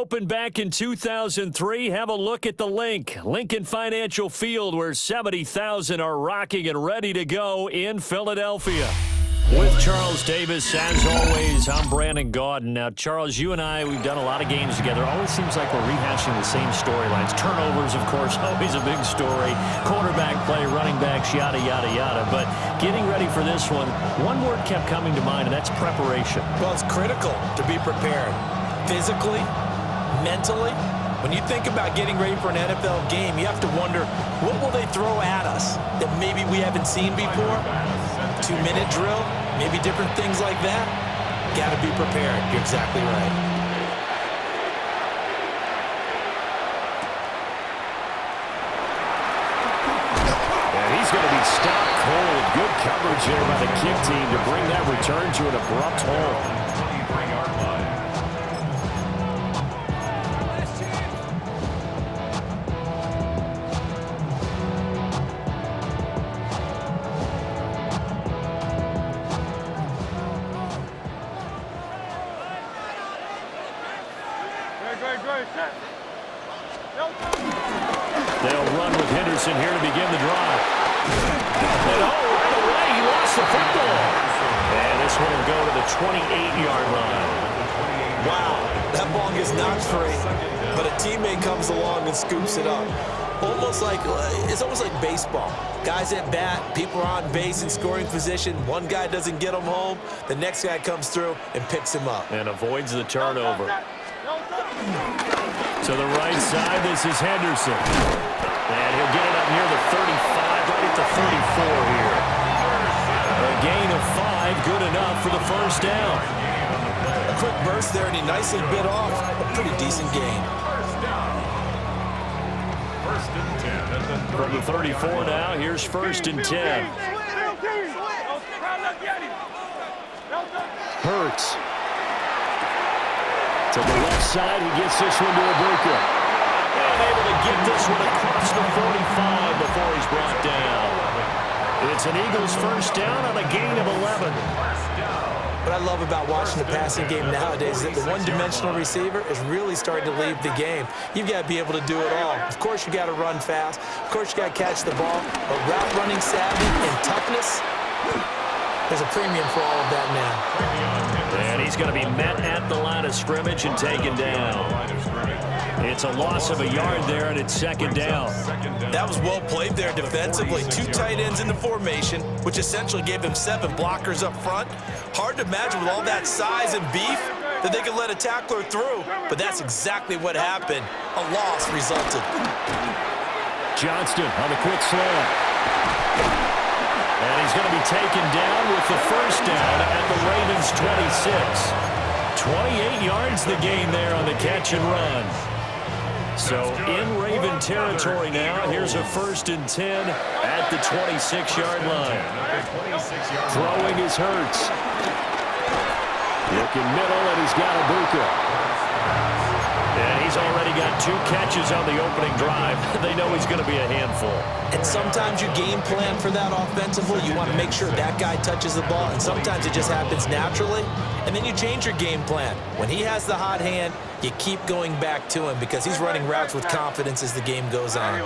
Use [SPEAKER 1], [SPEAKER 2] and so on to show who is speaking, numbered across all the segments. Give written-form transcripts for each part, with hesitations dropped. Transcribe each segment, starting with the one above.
[SPEAKER 1] opened back in 2003. Have a look at the link. Lincoln Financial Field, where 70,000 are rocking and ready to go in Philadelphia. With Charles Davis, as always, I'm Brandon Gaudin. Now, Charles, you and I, we've done a lot of games together. Always seems like we're rehashing the same storylines. Turnovers, of course, always a big story. Quarterback play, running backs, yada, yada, yada. But getting ready for this one word kept coming to mind, and that's preparation.
[SPEAKER 2] Well, it's critical to be prepared. Physically, mentally. When you think about getting ready for an NFL game, you have to wonder, what will they throw at us that maybe we haven't seen before? 2-minute drill, maybe different things like that. Got to be prepared. You're exactly right.
[SPEAKER 1] And he's going to be stopped cold. Good coverage there by the kick team to bring that return to an abrupt halt. They'll run with Henderson here to begin the drive. And right away, he lost the football. And this one will go to the 28-yard line.
[SPEAKER 2] Wow, that ball gets knocked free, but a teammate comes along and scoops it up. It's almost like baseball. Guys at bat, people are on base in scoring position. One guy doesn't get him home. The next guy comes through and picks him up.
[SPEAKER 1] And avoids the turnover. To the right side, this is Henderson. And he'll get it up near the 35, right at the 34 here. A gain of 5, good enough for the first down.
[SPEAKER 2] A quick burst there, and he nicely bit off a pretty decent gain.
[SPEAKER 1] From the 34 now, here's 1st and 10. Hurts. To the left side, he gets this one to Ibuka. And able to get this one across the 45 before he's brought down. It's an Eagles first down on a gain of 11.
[SPEAKER 2] What I love about watching the passing game nowadays is that the one-dimensional receiver is really starting to leave the game. You've got to be able to do it all. Of course, you got to run fast. Of course, you got to catch the ball. But route running savvy and toughness, there's a premium for all of that now.
[SPEAKER 1] And he's going to be met at the line of scrimmage and taken down. It's a loss of a yard there, and it's 2nd down.
[SPEAKER 2] That was well played there defensively. 2 tight ends in the formation, which essentially gave them 7 blockers up front. Hard to imagine with all that size and beef that they could let a tackler through, but that's exactly what happened. A loss resulted.
[SPEAKER 1] Johnston on the quick slant. And he's going to be taken down with the first down at the Ravens' 26. 28 yards the gain there on the catch and run. So in Raven territory now, here's a 1st and 10 at the 26-yard line. Throwing is Hurts. Looking middle, and he's got Ibuka. And he's already got 2 catches on the opening drive. They know he's going to be a handful.
[SPEAKER 2] And sometimes you game plan for that offensively. You want to make sure that guy touches the ball, and sometimes it just happens naturally. And then you change your game plan. When he has the hot hand, you keep going back to him because he's running routes with confidence as the game goes on.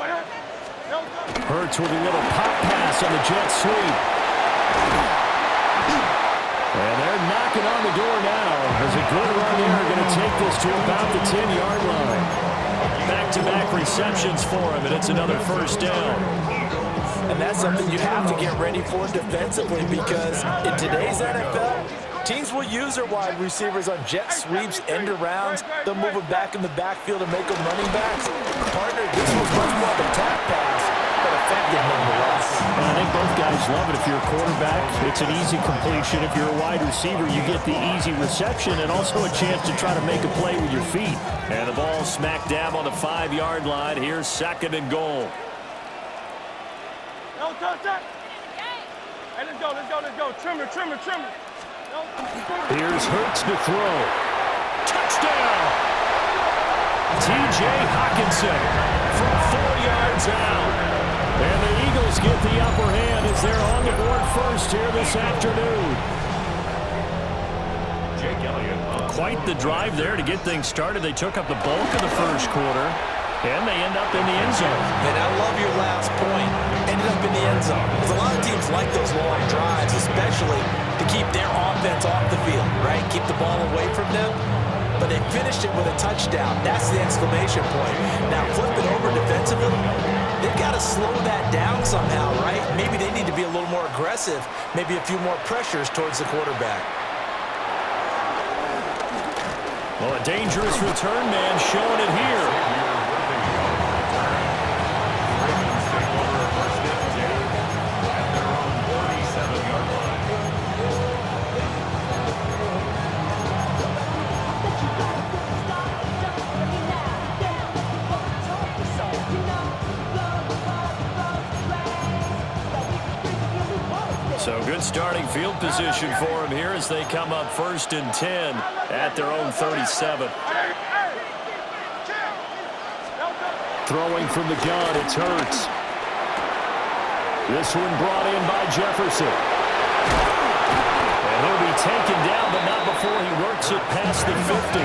[SPEAKER 1] Hurts with a little pop pass on the jet sweep. And they're knocking on the door now. There's a good run here. Going to take this to about the 10-yard line. Back-to-back receptions for him, and it's another first down.
[SPEAKER 2] And that's something you have to get ready for defensively because in today's NFL, teams will use their wide receivers on jet sweeps, end arounds. They'll move them back in the backfield and make them running backs. Partner, this was much more of a tap pass, but effective nonetheless.
[SPEAKER 1] Well, I think both guys love it. If you're a quarterback, it's an easy completion. If you're a wide receiver, you get the easy reception and also a chance to try to make a play with your feet. And the ball smack dab on the 5-yard line. Here's 2nd and goal.
[SPEAKER 3] No, touch. Hey, let's go. Trimmer.
[SPEAKER 1] Here's Hurts to throw. Touchdown! T.J. Hockenson from 4 yards out. And the Eagles get the upper hand as they're on the board first here this afternoon. Quite the drive there to get things started. They took up the bulk of the first quarter, and they end up in the end zone.
[SPEAKER 2] And I love your last point. Ended up in the end zone. Because a lot of teams like those long drives, especially to keep their offense off the field, right? Keep the ball away from them. But they finished it with a touchdown. That's the exclamation point. Now, flip it over defensively. They've got to slow that down somehow, right? Maybe they need to be a little more aggressive. Maybe a few more pressures towards the quarterback.
[SPEAKER 1] Well, a dangerous return man showing it here. So good starting field position for him here as they come up 1st and 10 at their own 37. Throwing from the gun, it's Hurts. This one brought in by Jefferson. And he'll be taken down, but not before he works it past the 50.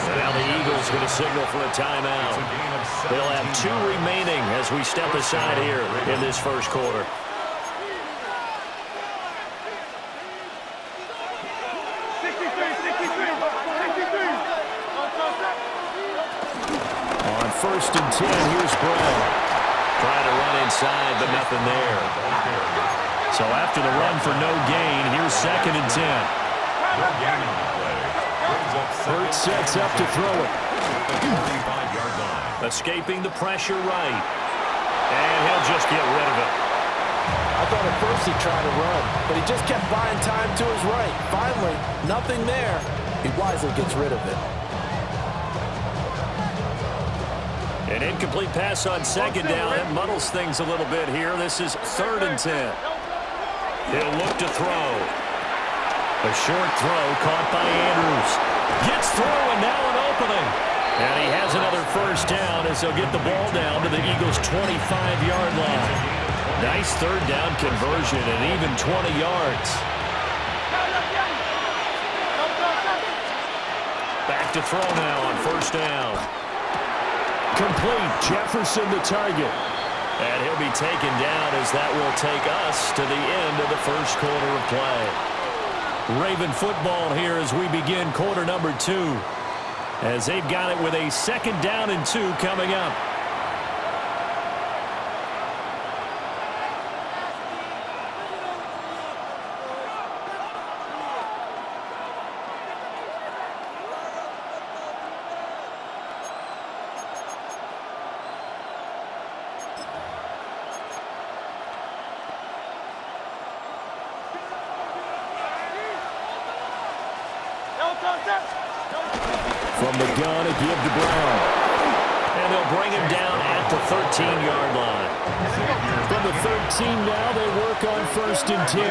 [SPEAKER 1] So now the Eagles going to signal for a timeout. They'll have 2 remaining as we step aside here in this first quarter. On 1st and 10, here's Brown. Trying to run inside, but nothing there. So after the run for no gain, here's 2nd and 10. Hurts sets up to throw it. Escaping the pressure right. And he'll just get rid of it.
[SPEAKER 2] I thought at first he tried to run, but he just kept buying time to his right. Finally, nothing there. He wisely gets rid of it.
[SPEAKER 1] An incomplete pass on 2nd down. It muddles things a little bit here. This is 3rd and 10. He'll look to throw. A short throw caught by Andrews. Gets through and now an opening. And he has another 1st down as they'll get the ball down to the Eagles' 25-yard line. Nice 3rd down conversion and even 20 yards. Back to throw now on 1st down. Complete. Jefferson the target. And he'll be taken down as that will take us to the end of the first quarter of play. Raven football here as we begin quarter number 2. As they've got it with a 2nd down and 2 coming up. From the gun, a give to Brown. And they'll bring him down at the 13-yard line. From the 13 now, they work on 1st and 10.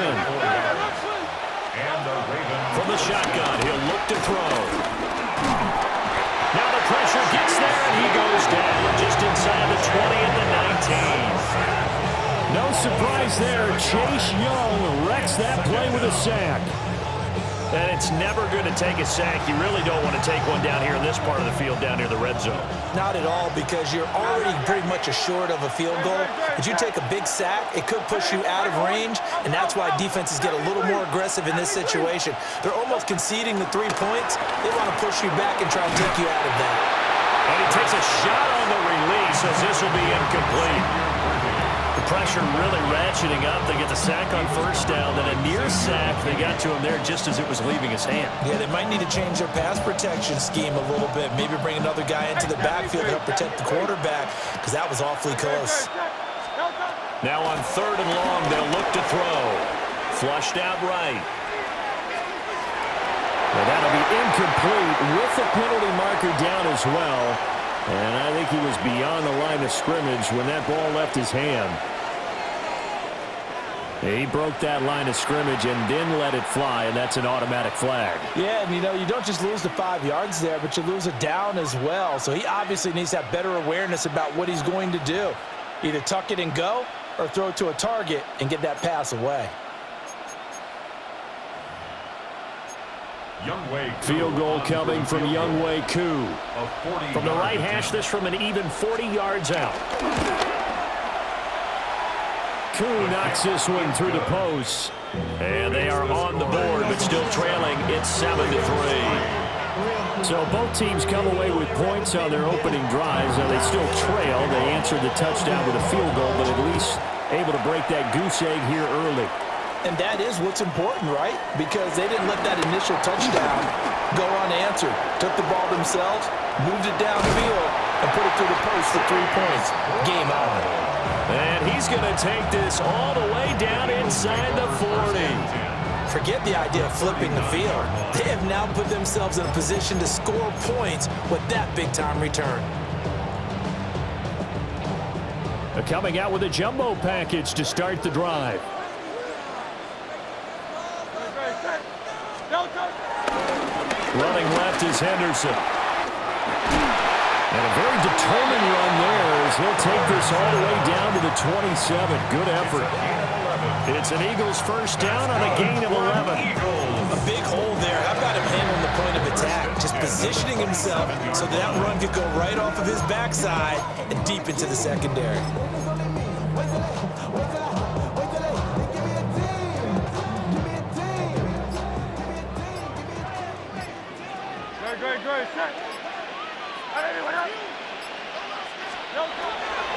[SPEAKER 1] From the shotgun, he'll look to throw. Now the pressure gets there, and he goes down just inside the 20 at the 19. No surprise there. Chase Young wrecks that play with a sack. And it's never good to take a sack. You really don't want to take one down here in this part of the field, down near the red zone. Not at all, because you're already pretty much assured of a field goal. If you take a big sack, it could push you out of range, and that's why defenses get a little more aggressive in this situation. They're almost conceding the 3 points. They want to push you back and try to take you out of that. And he takes a shot on the release as this will be incomplete. The pressure really ratcheting up. They get the sack on 1st down, then a near sack. They got to him there just as it was leaving his hand. Yeah, they might need to change their pass protection scheme a little bit. Maybe bring another guy into the backfield to help protect the quarterback, because that was awfully close. Now on 3rd and long, they'll look to throw. Flushed out right. And that'll be incomplete with the penalty marker down as well. And I think he was beyond the line of scrimmage when that ball left his hand. He broke that line of scrimmage and then let it fly, and that's an automatic flag. Yeah, and you don't just lose the 5 yards there, but you lose a down as well. So he obviously needs to have better awareness about what he's going to do. Either tuck it and go or throw it to a target and get that pass away. Field goal coming from Younghoe Koo. From the right hash, this from an even 40 yards out. Koo knocks this one through the post. And they are on the board, but still trailing. It's 7-3. So both teams come away with points on their opening drives. Now they still trail. They answered the touchdown with a field goal, but at least able to break that goose egg here early.
[SPEAKER 2] And that is what's important, right? Because they didn't let that initial touchdown go unanswered. Took the ball themselves, moved it downfield, and put it through the post for 3 points. Game on.
[SPEAKER 1] And he's going to take this all the way down inside the 40.
[SPEAKER 2] Forget the idea of flipping the field. They have now put themselves in a position to score points with that big-time return.
[SPEAKER 1] They're coming out with a jumbo package to start the drive. Running left is Henderson. And a very determined run there as he'll take this all the way down to the 27. Good effort. It's an Eagles first down on a gain of 11.
[SPEAKER 2] A big hole there. How about him handling the point of attack? Just positioning himself so that run could go right off of his backside and deep into the secondary.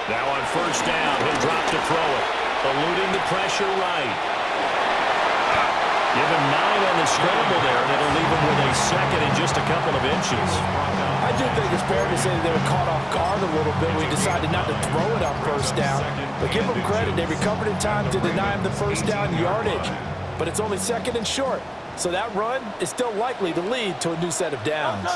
[SPEAKER 1] Now on first down, he'll drop to throw it. Eluding the pressure right. Give him 9 on the scramble there, and it'll leave him with a second and just a couple of inches.
[SPEAKER 2] I do think it's fair to say they were caught off guard a little bit. We decided not to throw it on first down. But give them credit. They recovered in time to deny him the first down yardage. But it's only second and short. So that run is still likely to lead to a new set of downs.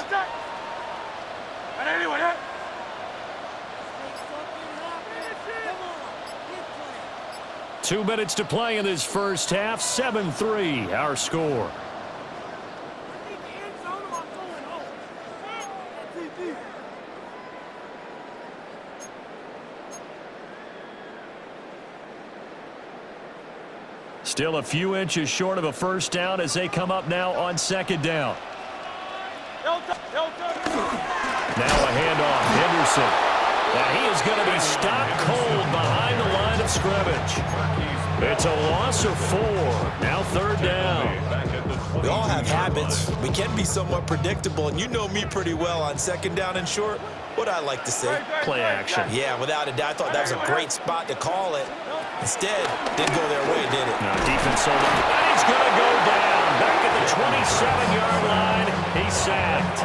[SPEAKER 1] 2 minutes to play in this first half. 7-3, our score. Still a few inches short of a first down as they come up now on second down. Now a handoff. Henderson. Now he is going to be stopped cold behind the line of scrimmage. It's a loss of 4. Now third down.
[SPEAKER 2] We all have habits. We can be somewhat predictable, and you know me pretty well on second down and short. What I like to say.
[SPEAKER 1] Play action.
[SPEAKER 2] Yeah, without a doubt. I thought that was a great spot to call it. Instead, didn't go their way, did it?
[SPEAKER 1] No, defense sold up. And he's going to go down. Back at the 27-yard line. He's sacked.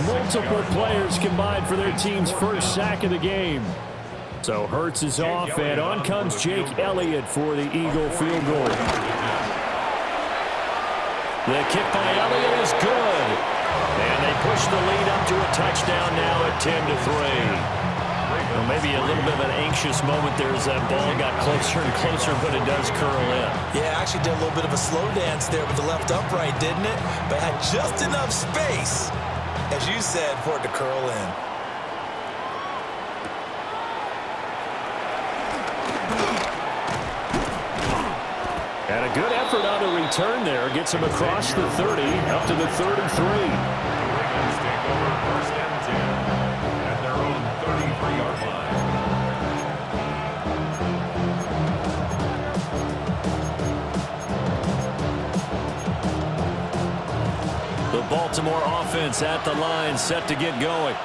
[SPEAKER 1] Multiple players combined for their team's first sack of the game. So Hurts is off, and on comes Jake Elliott for the Eagle field goal. The kick by Elliott is good. And they push the lead up to a touchdown now at 10-3. Well, maybe a little bit of an anxious moment there as that ball got closer and closer, but it does curl in.
[SPEAKER 2] Yeah, actually did a little bit of a slow dance there with the left upright, didn't it? But had just enough space, as you said, for it to curl in.
[SPEAKER 1] And a good effort on the return there. Gets him across the 30, up to the 33. The Baltimore offense at the line, set to get going.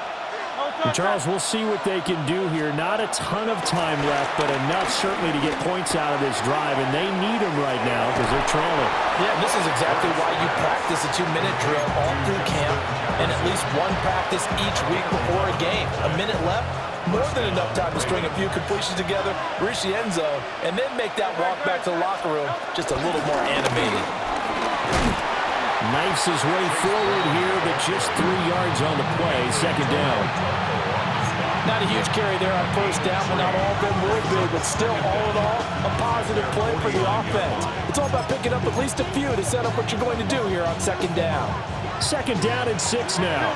[SPEAKER 1] And Charles, we'll see what they can do here. Not a ton of time left, but enough certainly to get points out of this drive, and they need them right now because they're trailing.
[SPEAKER 2] Yeah, this is exactly why you practice a 2-minute drill all through camp and at least one practice each week before a game. A minute left, more than enough time to string a few completions together, reach the end zone, and then make that walk back to the locker room just a little more animated.
[SPEAKER 1] Knifes his way forward here, but just 3 yards on the play. Second down.
[SPEAKER 2] Not a huge carry there on first down, but not all of them were big, but still, all in all, a positive play for the offense. It's all about picking up at least a few to set up what you're going to do here on second down.
[SPEAKER 1] Second down and 6 now.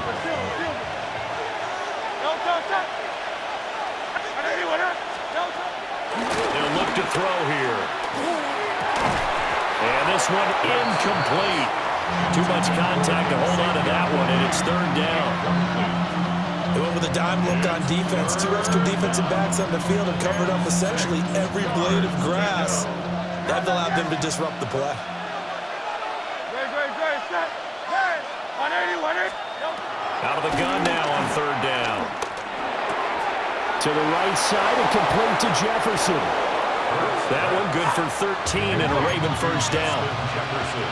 [SPEAKER 1] They'll look to throw here. And this one incomplete. Too much contact to hold on to that one, and it's third down.
[SPEAKER 2] They went with a dime look on defense. 2 extra defensive backs on the field and covered up essentially every blade of grass. That allowed them to disrupt the play.
[SPEAKER 3] Great, set. Hey, 180.
[SPEAKER 1] Out of the gun now on third down.
[SPEAKER 4] To the right side and complete to Jefferson.
[SPEAKER 1] That one good for 13 and a Raven first down.
[SPEAKER 5] Jefferson.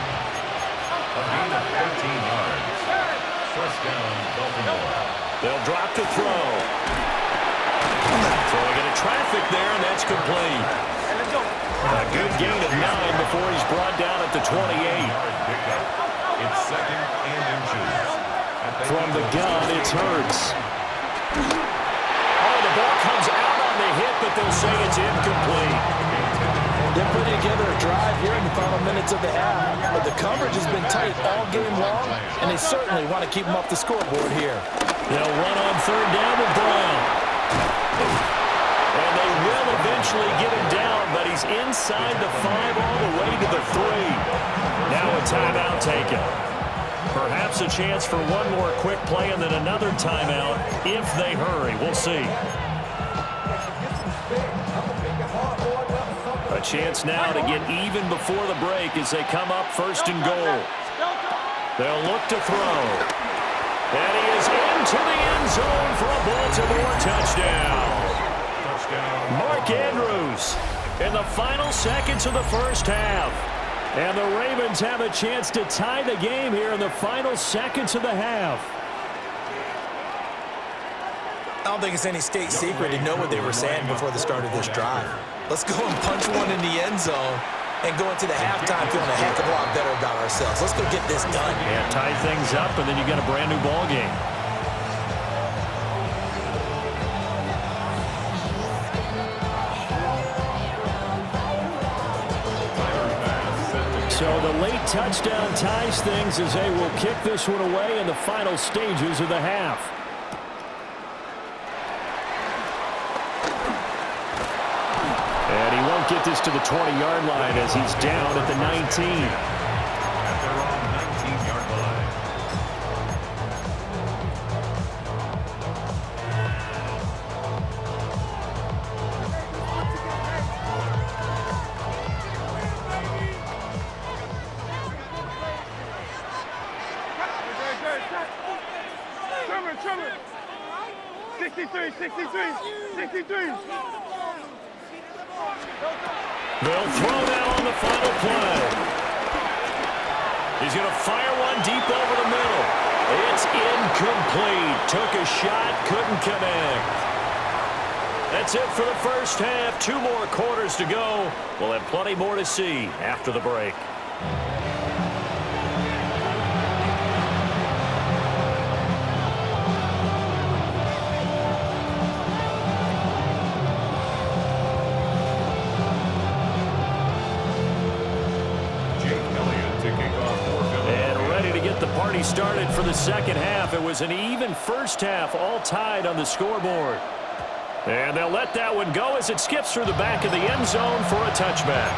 [SPEAKER 5] A gain of 13 yards. First down, Baltimore.
[SPEAKER 1] They'll drop to throw. Throwing into traffic there, and that's complete. A good gain of 9 before he's brought down at the 28.
[SPEAKER 5] It's second and inches.
[SPEAKER 1] From the gun, it's Hurts. Oh, the ball comes out on the hit, but they'll say it's incomplete.
[SPEAKER 2] They're putting together a drive here in the final minutes of the half, but the coverage has been tight all game long, and they certainly want to keep them up the scoreboard here.
[SPEAKER 1] They'll run on third down with Brown. And they will eventually get him down, but he's inside the 5 all the way to the 3. Now a timeout taken. Perhaps a chance for one more quick play and then another timeout if they hurry. We'll see. A chance now to get even before the break as they come up first and goal. They'll look to throw. And he is into the end zone for a Baltimore touchdown. Mark Andrews in the final seconds of the first half. And the Ravens have a chance to tie the game here in the final seconds of the half.
[SPEAKER 2] I don't think it's any state secret to know what they were saying before the start of this drive. Let's go and punch one in the end zone and go into the halftime feeling a heck of a lot better about ourselves. Let's go get this done.
[SPEAKER 1] Yeah, tie things up, and then you got a brand new ball game. So the late touchdown ties things as they will kick this one away in the final stages of the half. And he won't get this to the 20-yard line as he's down at the 19.
[SPEAKER 5] At their own 19-yard line.
[SPEAKER 3] Trimmer. 63.
[SPEAKER 1] They'll throw now on the final play. He's going to fire one deep over the middle. It's incomplete. Took a shot, couldn't connect. That's it for the first half. 2 more quarters to go. We'll have plenty more to see after the break. Started for the second half. It was an even first half, all tied on the scoreboard. And they'll let that one go as it skips through the back of the end zone for a touchback.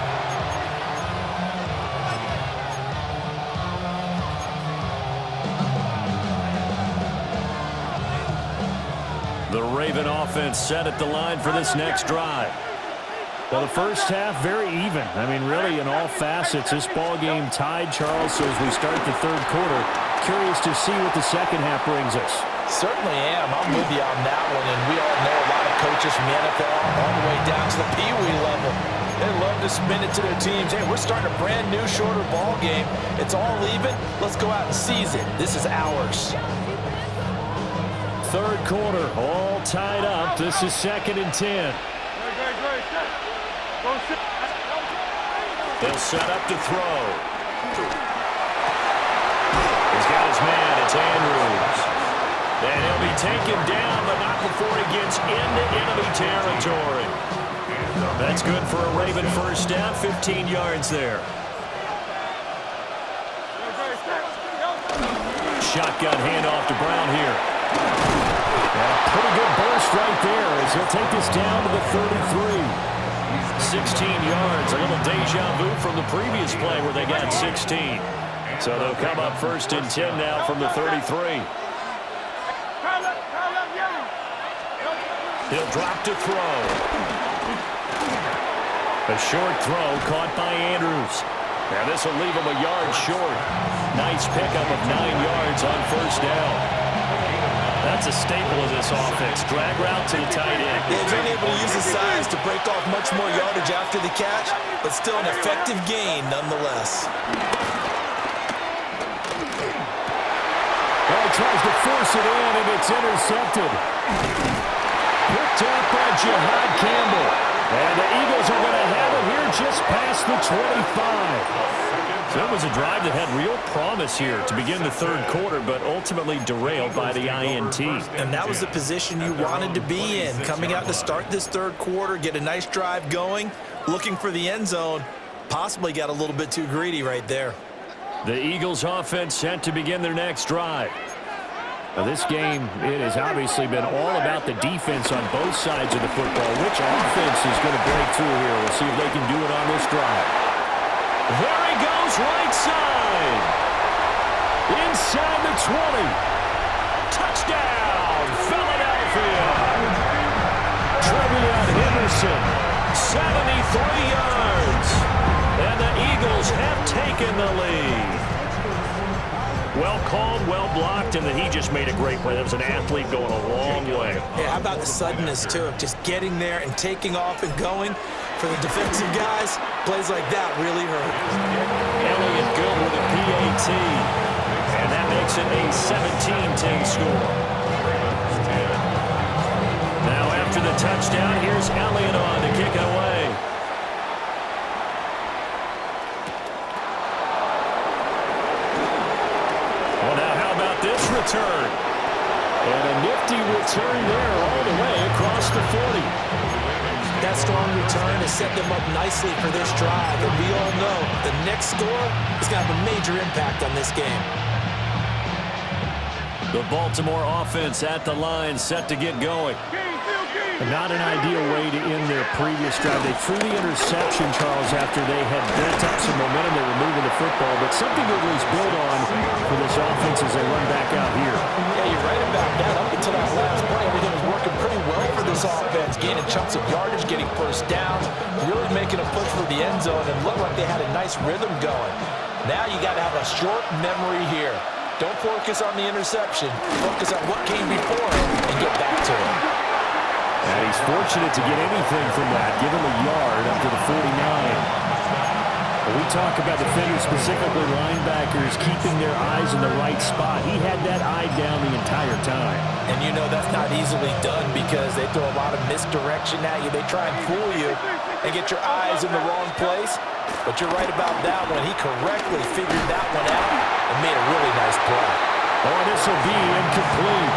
[SPEAKER 1] The Raven offense set at the line for this next drive. Well, the first half, very even. I mean, really, in all facets, this ball game tied, Charles. So as we start the third quarter, curious to see what the second half brings us.
[SPEAKER 2] Certainly am. I'm with you on that one. And we all know a lot of coaches from the NFL all the way down to the Pee-wee level. They love to spin it to their teams. Hey, we're starting a brand new, shorter ball game. It's all even. Let's go out and seize it. This is ours.
[SPEAKER 1] Third quarter, all tied up. This is 2nd and 10. They'll set up to throw. He's got his man. It's Andrews. And he'll be taken down, but not before he gets into enemy territory. That's good for a Raven first down. 15 yards there. Shotgun handoff to Brown here. And a pretty good burst right there as he'll take this down to the 33. 16 yards, a little deja vu from the previous play where they got 16. So they'll come up 1st and 10 now from the 33. He'll drop to throw. A short throw caught by Andrews. Now this will leave him a yard short. Nice pickup of 9 yards on 1st down. That's a staple of this offense. Drag route to the tight end.
[SPEAKER 2] Yeah, he's unable to use his size to break off much more yardage after the catch, but still an effective gain nonetheless.
[SPEAKER 4] Well, he tries to force it in, and it's intercepted. Picked up by Jihad Campbell. And the Eagles are going to have it here just past the 25.
[SPEAKER 1] So it was a drive that had real promise here to begin the 3rd quarter, but ultimately derailed by the INT.
[SPEAKER 2] And that was the position you wanted to be in. Coming out to start this 3rd quarter, get a nice drive going, looking for the end zone. Possibly got a little bit too greedy right there.
[SPEAKER 1] The Eagles offense set to begin their next drive.
[SPEAKER 4] Now this game, it has obviously been all about the defense on both sides of the football. Which offense is going to break through here? We'll see if they can do it on this drive.
[SPEAKER 1] There he goes, right side.
[SPEAKER 4] Inside the 20.
[SPEAKER 1] Touchdown, Philadelphia.
[SPEAKER 4] Trevion Henderson.
[SPEAKER 1] 73 yards. And the Eagles have taken the lead. Well called, well blocked, and he just made a great play. That was an athlete going a long way.
[SPEAKER 2] Yeah, how about the suddenness, too, of just getting there and taking off and going? For the defensive guys, plays like that really hurt.
[SPEAKER 1] Elliott good with a PAT, and that makes it a 17-10 score. Now after the touchdown, here's Elliott on to kick it away. Well, now how about this return?
[SPEAKER 4] And a nifty return there all the way across the 40.
[SPEAKER 2] That strong return has set them up nicely for this drive, and we all know the next score is going to have a major impact on this game.
[SPEAKER 1] The Baltimore offense at the line, set to get going.
[SPEAKER 4] Not an ideal way to end their previous drive. They threw the interception, Charles, after they had built up some momentum. They were moving the football, but something to at least build on for this offense as they run back out here.
[SPEAKER 2] Yeah, you're right about that. Up until that last play, everything was working pretty well for this offense, gaining chunks of yardage, getting 1st down, really making a push for the end zone, and looked like they had a nice rhythm going. Now you got to have a short memory here. Don't focus on the interception. Focus on what came before it and get back to it.
[SPEAKER 4] And he's fortunate to get anything from that. Give him a yard up to the 49. When we talk about defenders, specifically linebackers, keeping their eyes in the right spot. He had that eye down the entire time.
[SPEAKER 2] And you know that's not easily done because they throw a lot of misdirection at you. They try and fool you and get your eyes in the wrong place. But you're right about that one. He correctly figured that one out and made a really nice play.
[SPEAKER 4] Oh, this will be incomplete.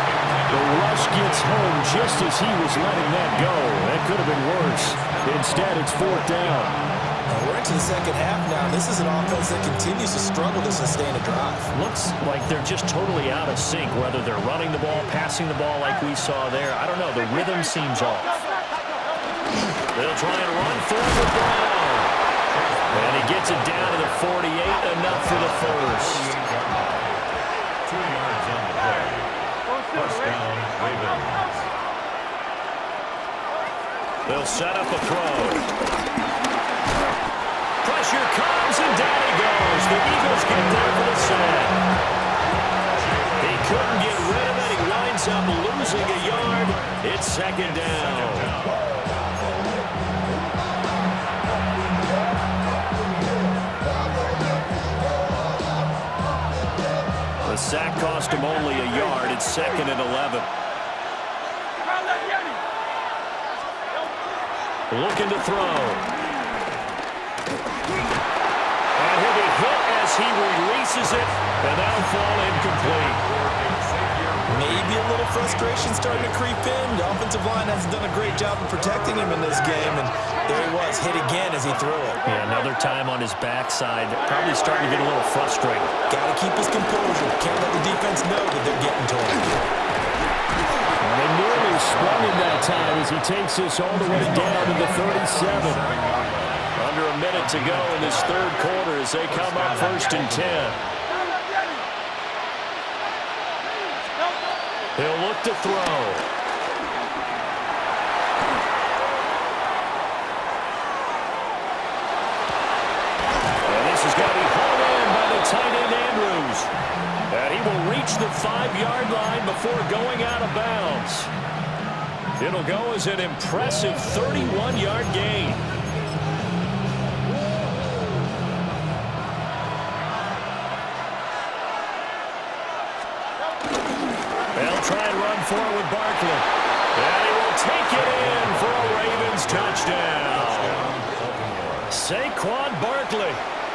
[SPEAKER 4] The rush gets home just as he was letting that go. That could have been worse. Instead, it's 4th down.
[SPEAKER 2] We're into the second half now. This is an offense that continues to struggle to sustain a drive.
[SPEAKER 1] Looks like they're just totally out of sync, whether they're running the ball, passing the ball like we saw there. I don't know. The rhythm seems off. They'll try and run for the ball. And he gets it down to the 48, enough for the 1st.
[SPEAKER 5] 2 yards on the play. 1st down, Ravens.
[SPEAKER 1] They'll set up a throw. Pressure comes, and down he goes. The Eagles get there for the sack. He couldn't get rid of it. He winds up losing a yard. It's 2nd down. The sack cost him only a yard. It's 2nd and 11. Looking to throw. And he'll be hit as he releases it, and that'll fall incomplete.
[SPEAKER 2] Maybe a little frustration starting to creep in. The offensive line hasn't done a great job of protecting him in this game, and there he was, hit again as he threw it.
[SPEAKER 1] Yeah, another time on his backside. Probably starting to get a little frustrated.
[SPEAKER 2] Got to keep his composure. Can't let the defense know that they're getting to him.
[SPEAKER 4] And they nearly sprung him that time as he takes this all the way down to the 37.
[SPEAKER 1] Under a minute to go in this 3rd quarter as they come up 1st and 10. back to throw. And this is going to be hauled in by the tight end Andrews. And he will reach the 5-yard line before going out of bounds. It'll go as an impressive 31-yard gain. They'll try and run forward with Barkley. And he will take it in for a Ravens touchdown. Saquon Barkley,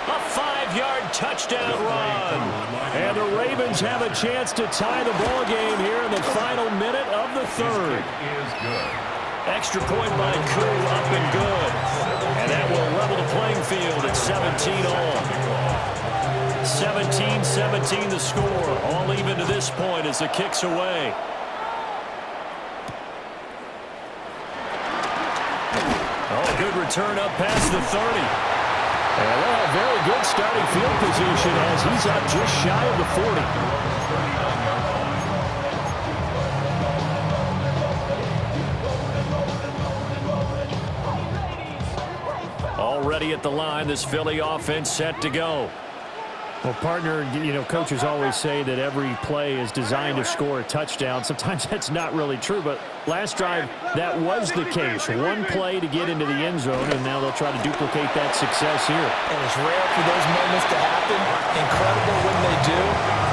[SPEAKER 1] a 5-yard touchdown run. And the Ravens have a chance to tie the ball game here in the final minute of the third. Extra point by Koo, up and good. And that will level the playing field at 17 all. 17-17 the score. All even to this point as the kick's away. Oh, good return up past the 30. And a very good starting field position as he's up just shy of the 40. Already at the line, this Philly offense set to go.
[SPEAKER 4] Well, partner, you know, coaches always say that every play is designed to score a touchdown. Sometimes that's not really true, but last drive, that was the case. One play to get into the end zone, and now they'll try to duplicate that success here.
[SPEAKER 2] And it's rare for those moments to happen. Incredible when they do.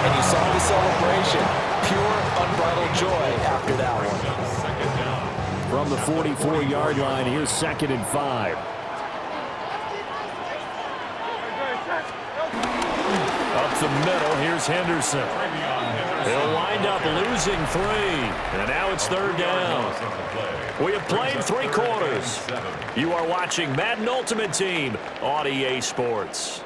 [SPEAKER 2] And you saw the celebration. Pure, unbridled joy after that one.
[SPEAKER 4] From the 44-yard line, here's 2nd and 5.
[SPEAKER 1] Up the middle, here's Henderson. He'll wind up losing 3. And now it's 3rd down. We have played 3 quarters. You are watching Madden Ultimate Team on EA Sports.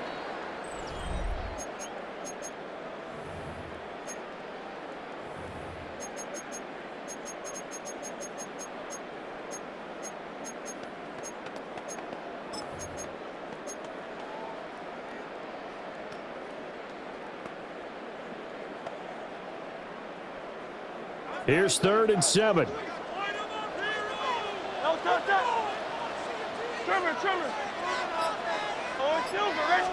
[SPEAKER 4] Here's 3rd and 7.
[SPEAKER 3] Trimmer. Oh, it's Silver, right?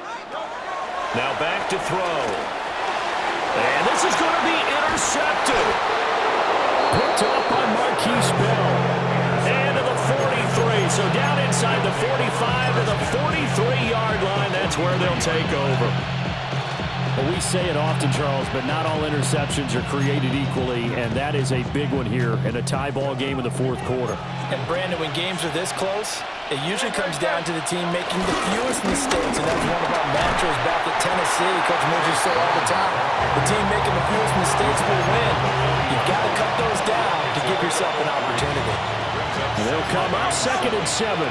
[SPEAKER 1] Now back to throw. And this is going to be intercepted. Picked up by Marquise Bell. And to the 43. So down inside the 45 to the 43-yard line. That's where they'll take over.
[SPEAKER 4] Well, we say it often, Charles, but not all interceptions are created equally, and that is a big one here in a tie ball game in the 4th quarter.
[SPEAKER 2] And, Brandon, when games are this close, it usually comes down to the team making the fewest mistakes, and that's one of our mantras back at Tennessee. Coach Majors say all the time, the team making the fewest mistakes will win. You've got to cut those down to give yourself an opportunity.
[SPEAKER 4] They'll come up 2nd and 7.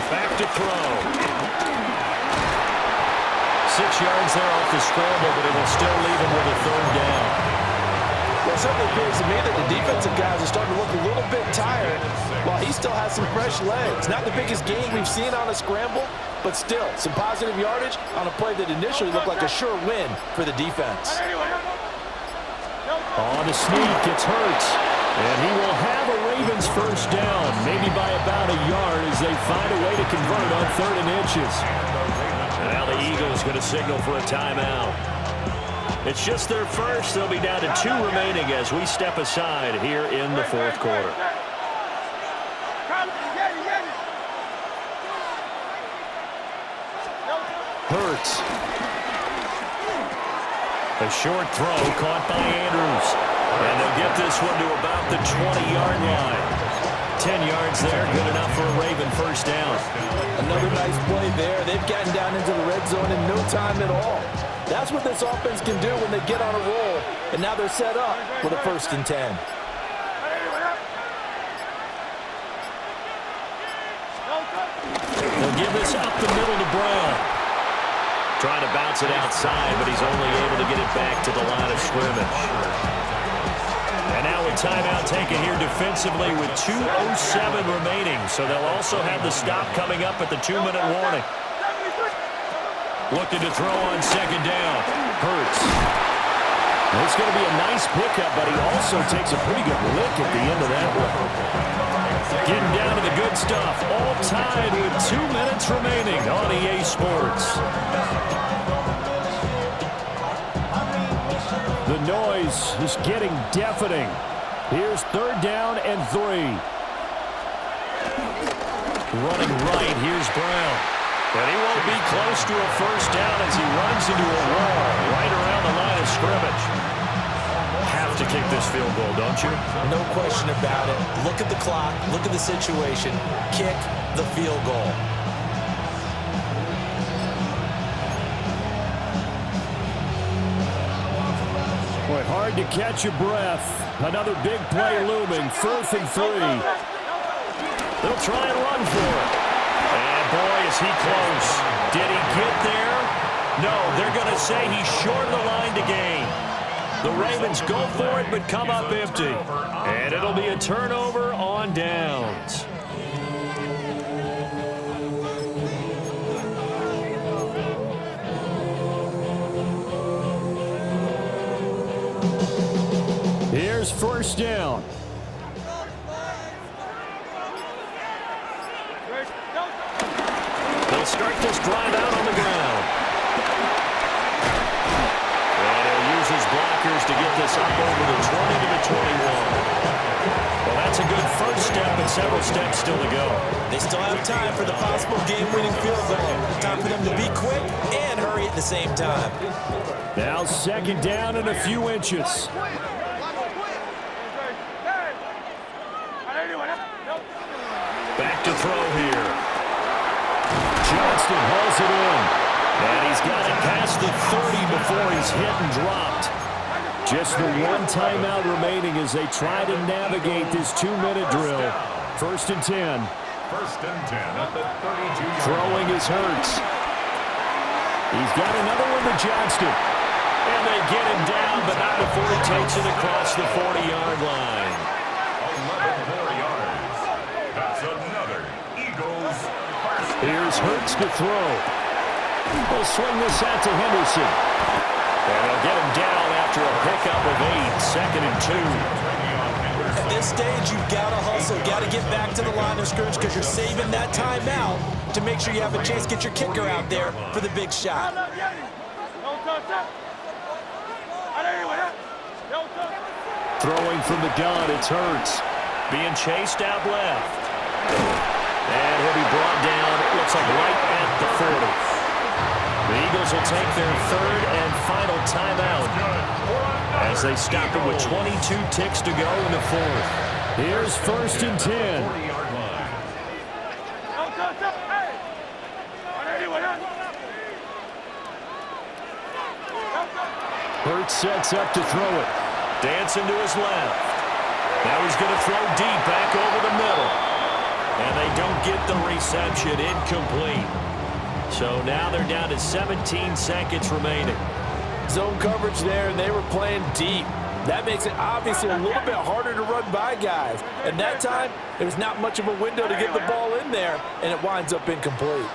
[SPEAKER 1] Back to throw. 6 yards there off the scramble, but it will still leave him with a 3rd down.
[SPEAKER 2] Well, it certainly appears to me that the defensive guys are starting to look a little bit tired while he still has some fresh legs. Not the biggest gain we've seen on a scramble, but still some positive yardage on a play that initially looked like a sure win for the defense.
[SPEAKER 4] On a sneak, it's Hurts. And he will have a Ravens 1st down, maybe by about a yard as they find a way to convert on 3rd and inches.
[SPEAKER 1] And now the Eagles going to signal for a timeout. It's just their first. They'll be down to 2 remaining as we step aside here in the 4th quarter.
[SPEAKER 4] Hurts.
[SPEAKER 1] A short throw caught by Andrews. And they'll get this one to about the 20-yard line. 10 yards there, good enough for a Raven 1st down.
[SPEAKER 2] Another nice play there. They've gotten down into the red zone in no time at all. That's what this offense can do when they get on a roll. And now they're set up with a 1st and 10.
[SPEAKER 1] They'll give this up the middle to Brown. Trying to bounce it outside, but he's only able to get it back to the line of scrimmage. And now a timeout taken here defensively with 2:07 remaining. So they'll also have the stop coming up at the 2-minute warning. Looking to throw on second down. Hurts.
[SPEAKER 4] It's going to be a nice pickup, but he also takes a pretty good lick at the end of that one.
[SPEAKER 1] Getting down to the good stuff. All tied with 2 minutes remaining on EA Sports.
[SPEAKER 4] The noise is getting deafening. Here's 3rd down and 3.
[SPEAKER 1] Running right, here's Brown. But he won't be close to a first down as he runs into a wall right around the line of scrimmage. Have to kick this field goal, don't you?
[SPEAKER 2] No question about it. Look at the clock. Look at the situation. Kick the field goal.
[SPEAKER 4] Boy, hard to catch your breath. Another big play looming. 4th and 3.
[SPEAKER 1] They'll try and run for it. And boy, is he close. Did he get there? No, they're going to say he's short of the line to gain. The Ravens go for it, but come up empty. And it'll be a turnover on downs.
[SPEAKER 4] Here's 1st down.
[SPEAKER 1] They'll start this drive out on the ground. And he'll use his blockers to get this up over the 20 to the 21. Well, that's a good first step, and several steps still to go.
[SPEAKER 2] They still have time for the possible game-winning field goal. Time for them to be quick and hurry at the same time.
[SPEAKER 4] Now 2nd down and a few inches.
[SPEAKER 1] Back to throw here.
[SPEAKER 4] Johnston hauls it in.
[SPEAKER 1] And he's got it past the 30 before he's hit and dropped.
[SPEAKER 4] Just the 1 timeout remaining as they try to navigate this 2-minute drill. 1st and 10.
[SPEAKER 5] 1st and 10 at the 32.
[SPEAKER 4] Throwing is Hurts. He's got another one to Johnston.
[SPEAKER 1] And they get him down, but not before he takes it across the 40-yard line.
[SPEAKER 5] 11 more yards. That's another Eagles first.
[SPEAKER 4] Here's Hurts to throw. They'll swing this out to Henderson.
[SPEAKER 1] And they'll get him down after a pickup of 8, 2nd and 2.
[SPEAKER 2] At this stage, you've got to hustle, got to get back to the line of scrimmage because you're saving that timeout to make sure you have a chance to get your kicker out there for the big shot.
[SPEAKER 4] Throwing from the gun, it's Hurts.
[SPEAKER 1] Being chased out left. And he'll be brought down, it looks like right at the 40. The Eagles will take their 3rd and final timeout as they stop it with 22 ticks to go in the 4th.
[SPEAKER 4] Here's 1st and 10.
[SPEAKER 5] 40-yard line.
[SPEAKER 4] Hurts sets up to throw it.
[SPEAKER 1] Dancing to his left. Now he's going to throw deep back over the middle. And they don't get the reception. Incomplete. So now they're down to 17 seconds remaining.
[SPEAKER 2] Zone coverage there, and they were playing deep. That makes it obviously a little bit harder to run by guys. And that time, there's not much of a window to get the ball in there, and it winds up incomplete.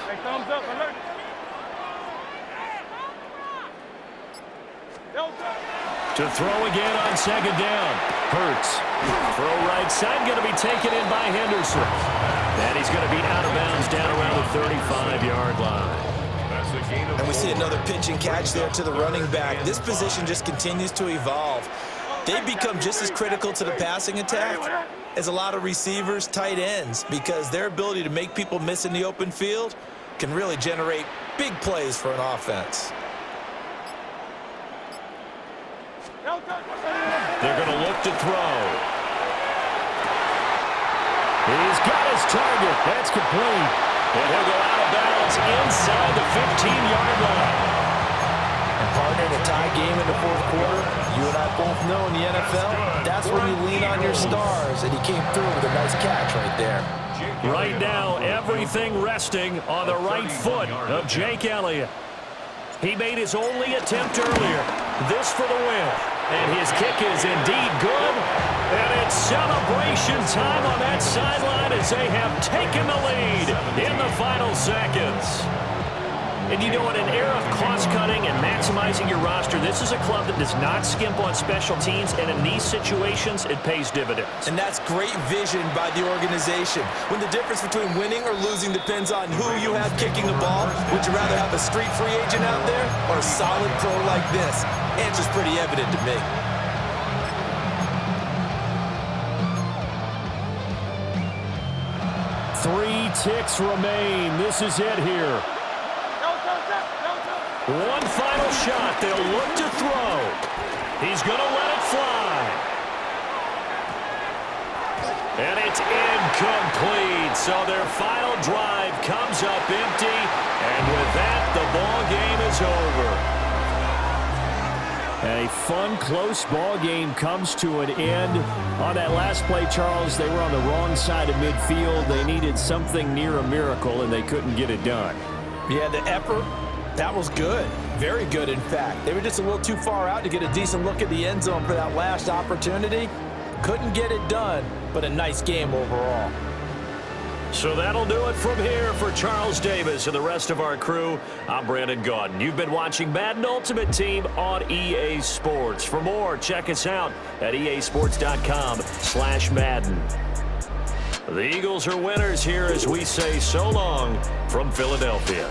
[SPEAKER 3] Hey, thumbs up, alert.
[SPEAKER 1] To throw again on 2nd down. Hurts. Throw right side going to be taken in by Henderson. And he's going to be out of bounds down around the 35-yard line.
[SPEAKER 2] And we see another pitch and catch there to the running back. This position just continues to evolve. They become just as critical to the passing attack as a lot of receivers, tight ends, because their ability to make people miss in the open field can really generate big plays for an offense.
[SPEAKER 1] They're going to look to throw.
[SPEAKER 4] He's got his target. That's complete.
[SPEAKER 1] And he'll go out of bounds inside the 15-yard line.
[SPEAKER 2] And partner, in a tie game in the 4th quarter, you and I both know in the NFL, that's when you lean on your stars, and he came through with a nice catch right there.
[SPEAKER 1] Right now, everything resting on the right foot of Jake Elliott. He made his only attempt earlier. This for the win. And his kick is indeed good. And it's celebration time on that sideline as they have taken the lead in the final seconds. And you know, in an era of cost-cutting and maximizing your roster, this is a club that does not skimp on special teams, and in these situations, it pays dividends.
[SPEAKER 2] And that's great vision by the organization. When the difference between winning or losing depends on who you have kicking the ball, would you rather have a street free agent out there or a solid pro like this? Answer's pretty evident to me.
[SPEAKER 4] Three ticks remain. This is it here.
[SPEAKER 1] One final shot. They'll look to throw. He's going to let it fly. And it's incomplete. So their final drive comes up empty. And with that, the ball game is over.
[SPEAKER 4] A fun, close ball game comes to an end. On that last play, Charles, they were on the wrong side of midfield. They needed something near a miracle, and they couldn't get it done.
[SPEAKER 2] Yeah, the effort, that was good. Very good, in fact. They were just a little too far out to get a decent look at the end zone for that last opportunity. Couldn't get it done, but a nice game overall.
[SPEAKER 1] So that'll do it from here for Charles Davis and the rest of our crew. I'm Brandon Gaudin. You've been watching Madden Ultimate Team on EA Sports. For more, check us out at easports.com/Madden. The Eagles are winners here as we say so long from Philadelphia.